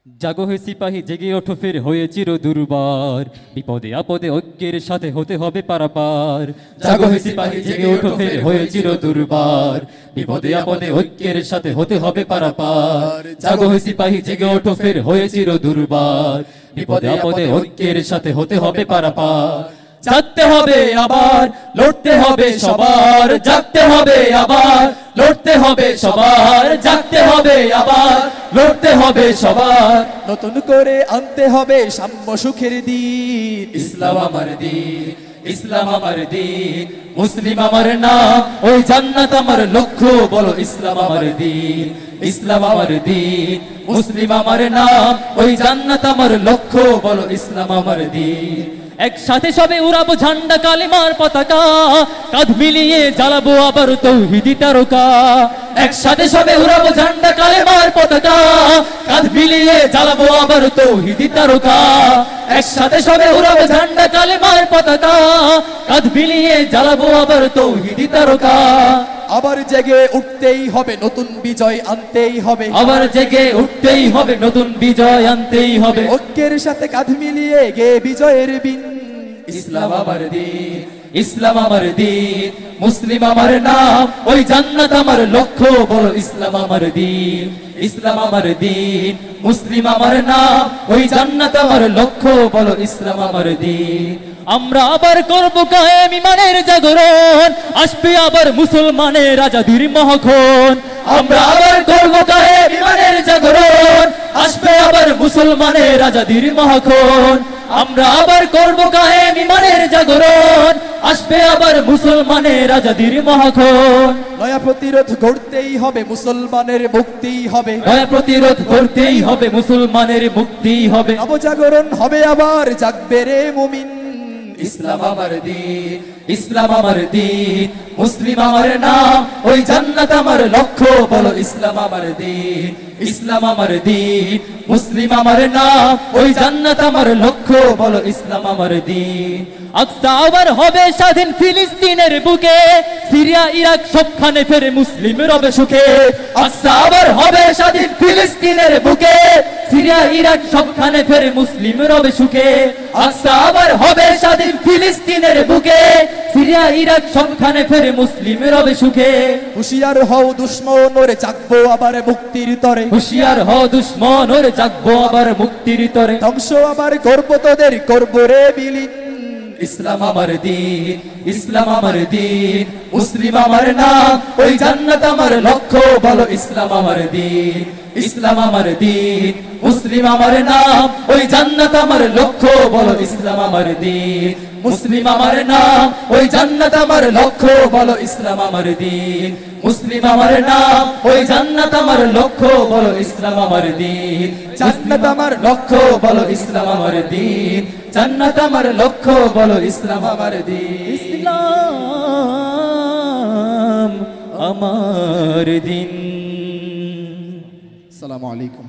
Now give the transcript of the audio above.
জাগো হে সিপাহী জেগে ওঠো ফের হয়ে চির দুর্বার, বিপদে আপদে ঐক্যের সাথে হতে হবে পারাপার। জাগো হে সিপাহী জেগে ওঠো ফের হয়ে চির দুর্বার, বিপদে আপদে ঐক্যের সাথে হতে হবে পারাপার। জাগো হে সিপাহী জেগে ওঠো ফের হয়ে চির দুর্বার, বিপদে আপদে ঐক্যের সাথে হতে হবে পারাপার। জাগতে হবে আবার, লড়তে হবে সবার, জাগতে হবে আবার, লড়তে হবে সবার, জাগতে হবে আবার, লড়তে হবে সবার। নতুন করে আনতে হবে সাম্য সুখের দিন। ইসলাম আমার দিন, ইসলাম আমার দিন, মুসলিম আমার নাম, ওই জান্নাত আমার লক্ষ্য, বলো ইসলাম আমার দিন। ইসলাম আমার দিন, মুসলিম আমার নাম, ওই জান্নাত আমার লক্ষ্য, বলো ইসলাম আমার দিন। একসাথে সবে উড়াবো ঝান্ডা কালিমার পতাকা, কাঁধ মিলিয়ে জ্বালাবো আবার তৌহিদি তারকা। একসাথে সবে উড়াবো ঝান্ডা কালিমার পতাকা, কাঁধ মিলিয়ে জ্বালাবো আবার তৌহিদি তারকা। একসাথে সবে উড়াবো ঝান্ডা কালিমার পতাকা, কাঁধ মিলিয়ে জ্বালাবো আবার তৌহিদি তারকা। আবার জেগে উঠতেই হবে, নতুন বিজয় আনতেই হবে। আবার জেগে উঠতেই হবে, নতুন বিজয় আনতেই হবে। ঐক্যের সাথে কাঁধ মিলিয়ে গে বিজয়ের বিন। ইসলাম আমার দিন, ইসলাম আমার দিন, মুসলিম আমার নাম, ওই জান্নাত আমার লক্ষ্য, বলো ইসলাম আমার দিন। ইসলাম আমার দিন, মুসলিম আমার নাম, ওই জান্নাত আমার লক্ষ্য, বলো ইসলাম আমার দিন। আমরা আবার করব কায়েম ইমানের জাগরণ, আসবে আবার মুসলমানের আজাদির মহক্ষণ। আমরা আবার করব কায়েম ইমানের জাগরণ, আসবে আবার মুসলমানের আজাদির মহক্ষণ। আমরা আবার করব কায়েম ইমানের জাগরণ, আসবে আবার মুসলমানের আজাদির মহক্ষণ। নয়া প্রতিরোধ গড়তেই হবে, মুসলমানের মুক্তি হবে। নয়া প্রতিরোধ করতেই হবে, মুসলমানের মুক্তি হবে। নবজাগরণ হবে আবার, জাগবে রে মুমিন। ইসলাম আমার দিন, ইসলাম আমার দিন, মুসলিম আমার নাম, ওই জান্নাত আমার লক্ষ্য, বলো ইসলাম আমার দিন। ইসলাম আমার দিন, মুসলিম আমার নাম, ওই জান্নাত আমার লক্ষ্য, বলো ইসলাম আমার দিন। আকসা আবার হবে স্বাধীন ফিলিস্তিনের বুকে, সিরিয়া ইরাক সবখানে ফেরে মুসলিম রবে সুখে। আকসা আবার হবে স্বাধীন ফিলিস্তিনের বুকে, সিরিয়া ইরাক সবখানে ফেরে মুসলিম রবে সুখে। আকসা আবার হবে স্বাধীন ফিলিস্তিনের বুকে, সিরিয়া ইরাক সবখানে ফেরে মুসলিম রবে সুখে। হুশিয়ার হও দুশ্মন, ওরে জাগবো আবার মুক্তির তরে। হুশিয়ার হও দুশ্মন, ওরে জাগবো আবার মুক্তির তরে। ধ্বংস আবার করবো তোদের, করবো রে বিলীন। ইসলাম আমার দিন, ইসলাম আমার দিন, মুসলিম আমার নাম, ওই জান্নাত আমার লক্ষ্য, বলো ইসলাম আমার দিন। ইসলাম আমার দিন, মুসলিম আমার নাম, ওই জান্নাত আমার লক্ষ্য, বলো ইসলাম আমার দিন। মুসলিম আমার নাম, ওই জান্নাত আমার লক্ষ্য, বলো ইসলাম আমার দিন। মুসলিম আমার নাম, ওই জান্নাত আমার লক্ষ্য, বলো ইসলাম আমার দিন। জান্নাত আমার লক্ষ্য, বলো ইসলাম আমার দিন। জান্নাত আমার লক্ষ্য, বলো ইসলাম আমার দিন। ইসলাম আমার দিন। আসসালামু আলাইকুম।